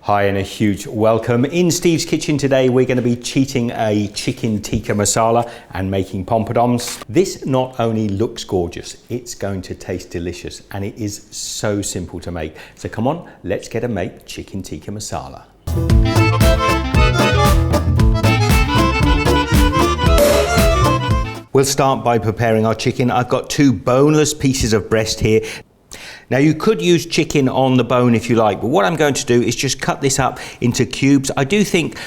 Hi and a huge welcome. In Steve's kitchen today, we're going to be cheating a chicken tikka masala and making poppadoms. This not only looks gorgeous, it's going to taste delicious and it is so simple to make. So come on, let's get to make chicken tikka masala. We'll start by preparing our chicken. I've got 2 boneless pieces of breast here. Now you could use chicken on the bone if you like, but what I'm going to do is just cut this up into cubes. I do think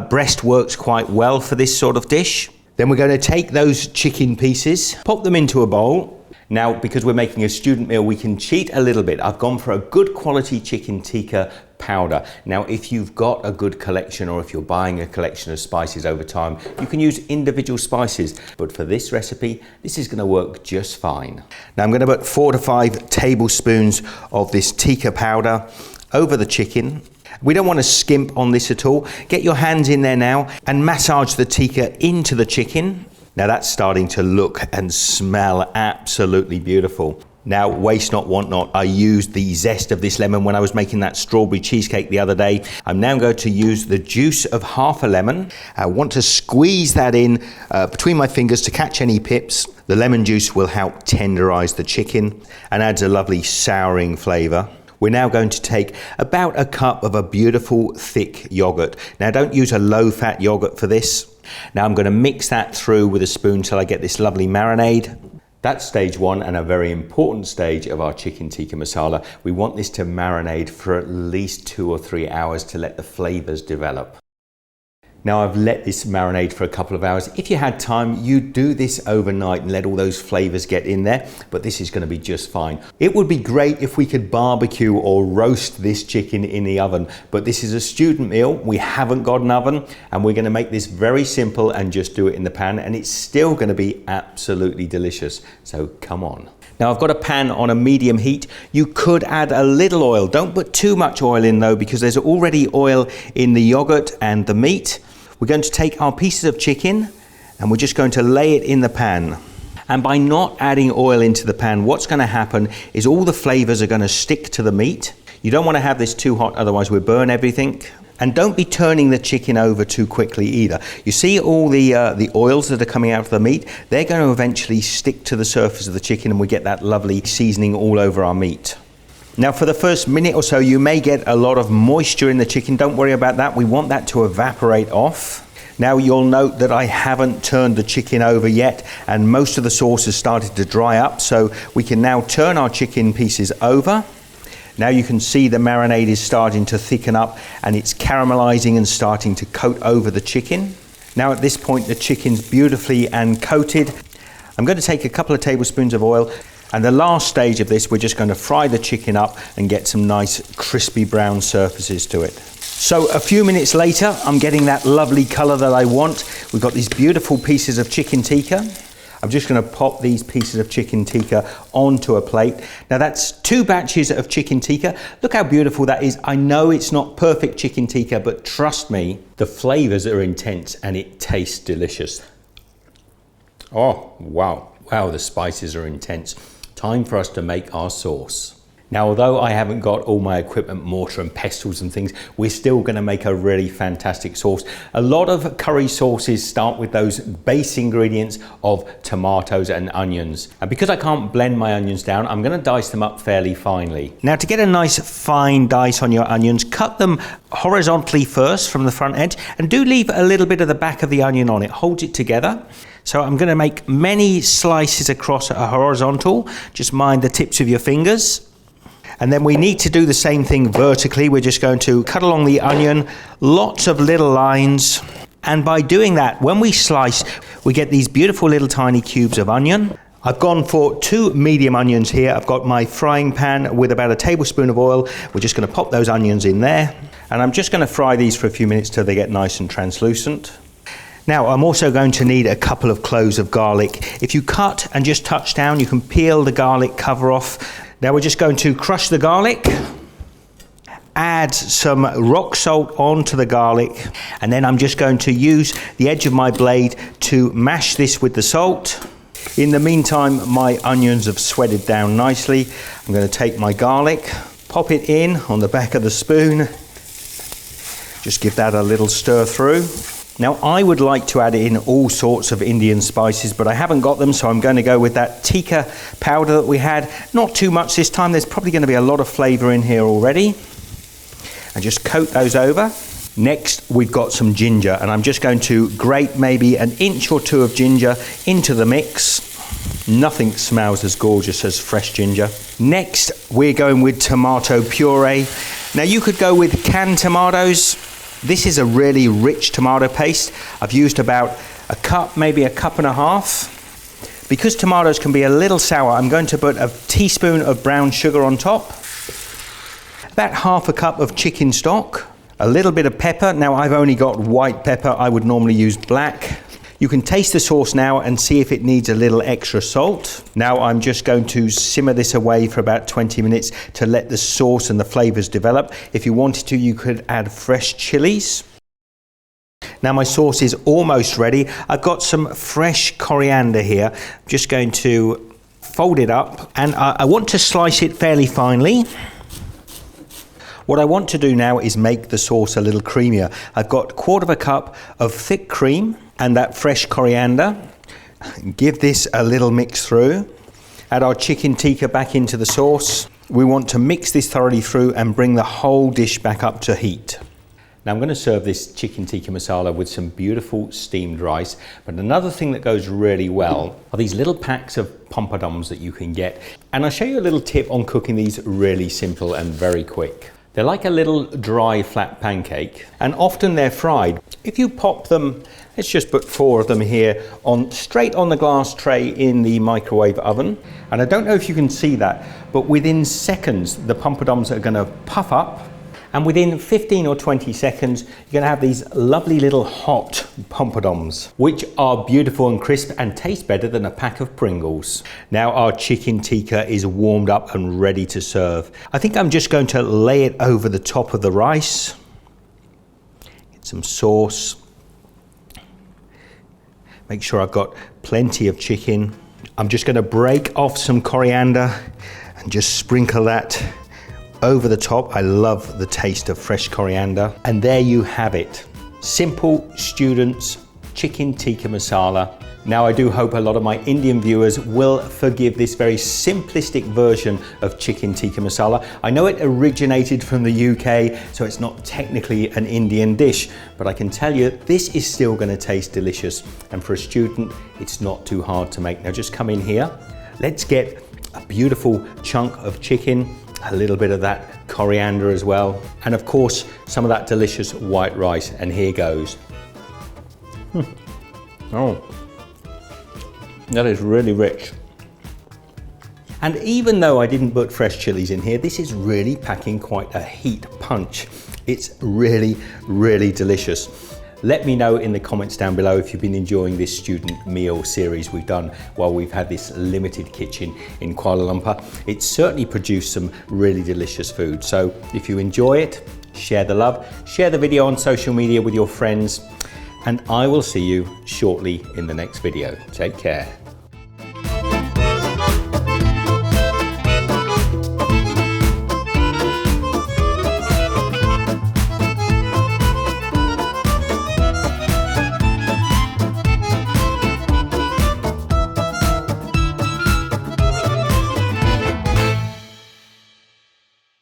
breast works quite well for this sort of dish. Then we're going to take those chicken pieces, pop them into a bowl. Now, because we're making a student meal, we can cheat a little bit. I've gone for a good quality chicken tikka powder. Now, if you've got a good collection or if you're buying a collection of spices over time, you can use individual spices. But for this recipe, this is going to work just fine. Now, I'm going to put 4 to 5 tablespoons of this tikka powder over the chicken. We don't want to skimp on this at all. Get your hands in there now and massage the tikka into the chicken. Now that's starting to look and smell absolutely beautiful. Now, waste not, want not. I used the zest of this lemon when I was making that strawberry cheesecake the other day. I'm now going to use the juice of half a lemon. I want to squeeze that in between my fingers to catch any pips. The lemon juice will help tenderize the chicken and adds a lovely souring flavor. We're now going to take about a cup of a beautiful thick yogurt. Now don't use a low-fat yogurt for this. Now I'm going to mix that through with a spoon till I get this lovely marinade. That's stage 1 and a very important stage of our chicken tikka masala. We want this to marinate for at least 2 or 3 hours to let the flavors develop. Now I've let this marinate for a couple of hours. If you had time, you'd do this overnight and let all those flavors get in there, but this is going to be just fine. It would be great if we could barbecue or roast this chicken in the oven, but this is a student meal. We haven't got an oven and we're going to make this very simple and just do it in the pan, and it's still going to be absolutely delicious. So come on. Now I've got a pan on a medium heat. You could add a little oil. Don't put too much oil in though, because there's already oil in the yogurt and the meat. We're going to take our pieces of chicken and we're just going to lay it in the pan. And by not adding oil into the pan, what's going to happen is all the flavors are going to stick to the meat. You don't want to have this too hot, otherwise we'll burn everything. And don't be turning the chicken over too quickly either. You see all the oils that are coming out of the meat? They're going to eventually stick to the surface of the chicken and we get that lovely seasoning all over our meat. Now for the first minute or so, you may get a lot of moisture in the chicken. Don't worry about that. We want that to evaporate off. Now you'll note that I haven't turned the chicken over yet and most of the sauce has started to dry up. So we can now turn our chicken pieces over. Now you can see the marinade is starting to thicken up and it's caramelizing and starting to coat over the chicken. Now at this point, the chicken's beautifully and coated. I'm going to take a couple of tablespoons of oil. And the last stage of this, we're just going to fry the chicken up and get some nice crispy brown surfaces to it. So a few minutes later, I'm getting that lovely color that I want. We've got these beautiful pieces of chicken tikka. I'm just going to pop these pieces of chicken tikka onto a plate. Now that's 2 batches of chicken tikka. Look how beautiful that is. I know it's not perfect chicken tikka, but trust me, the flavors are intense and it tastes delicious. Oh, wow. Wow, the spices are intense. Time for us to make our sauce. Now, although I haven't got all my equipment, mortar and pestles and things, we're still going to make a really fantastic sauce. A lot of curry sauces start with those base ingredients of tomatoes and onions. And because I can't blend my onions down, I'm going to dice them up fairly finely. Now, to get a nice fine dice on your onions, cut them horizontally first from the front edge and do leave a little bit of the back of the onion on. It holds it together. So I'm going to make many slices across a horizontal. Just mind the tips of your fingers. And then we need to do the same thing vertically. We're just going to cut along the onion, lots of little lines. And by doing that, when we slice, we get these beautiful little tiny cubes of onion. I've gone for 2 medium onions here. I've got my frying pan with about a tablespoon of oil. We're just going to pop those onions in there. And I'm just going to fry these for a few minutes till they get nice and translucent. Now, I'm also going to need a couple of cloves of garlic. If you cut and just touch down, you can peel the garlic cover off. Now we're just going to crush the garlic, add some rock salt onto the garlic, and then I'm just going to use the edge of my blade to mash this with the salt. In the meantime, my onions have sweated down nicely. I'm going to take my garlic, pop it in on the back of the spoon, Just give that a little stir through. Now I would like to add in all sorts of Indian spices, but I haven't got them, so I'm going to go with that tikka powder that we had. Not too much this time, there's probably going to be a lot of flavour in here already. And just coat those over. Next we've got some ginger, and I'm just going to grate maybe an inch or two of ginger into the mix. Nothing smells as gorgeous as fresh ginger. Next we're going with tomato puree. Now you could go with canned tomatoes. This is a really rich tomato paste. I've used about a cup, maybe a cup and a half. Because tomatoes can be a little sour, I'm going to put a teaspoon of brown sugar on top. About half a cup of chicken stock. A little bit of pepper. Now I've only got white pepper. I would normally use black. You can taste the sauce now and see if it needs a little extra salt. Now I'm just going to simmer this away for about 20 minutes to let the sauce and the flavors develop. If you wanted to, you could add fresh chilies. Now my sauce is almost ready. I've got some fresh coriander here. I'm just going to fold it up, and I want to slice it fairly finely. What I want to do now is make the sauce a little creamier. I've got a quarter of a cup of thick cream and that fresh coriander. Give this a little mix through. Add our chicken tikka back into the sauce. We want to mix this thoroughly through and bring the whole dish back up to heat. Now I'm going to serve this chicken tikka masala with some beautiful steamed rice, but another thing that goes really well are these little packs of poppadoms that you can get. And I'll show you a little tip on cooking these really simple and very quick. They're like a little dry flat pancake, and often they're fried. If you pop them, let's just put 4 of them here, straight on the glass tray in the microwave oven. And I don't know if you can see that, but within seconds, the poppadoms are going to puff up. And within 15 or 20 seconds, you're going to have these lovely little hot poppadoms, which are beautiful and crisp and taste better than a pack of Pringles. Now our chicken tikka is warmed up and ready to serve. I think I'm just going to lay it over the top of the rice. Get some sauce. Make sure I've got plenty of chicken. I'm just going to break off some coriander and just sprinkle that over the top. I love the taste of fresh coriander. And there you have it. Simple students' chicken tikka masala. Now I do hope a lot of my Indian viewers will forgive this very simplistic version of chicken tikka masala. I know it originated from the UK, so it's not technically an Indian dish, but I can tell you this is still going to taste delicious. And for a student, it's not too hard to make. Now just come in here. Let's get a beautiful chunk of chicken, a little bit of that coriander as well, and of course some of that delicious white rice. And here goes. Oh, that is really rich. And even though I didn't put fresh chilies in here, this is really packing quite a heat punch. It's really, really delicious. Let me know in the comments down below if you've been enjoying this student meal series we've done while we've had this limited kitchen in Kuala Lumpur. It's certainly produced some really delicious food. So if you enjoy it, share the love, share the video on social media with your friends, and I will see you shortly in the next video. Take care.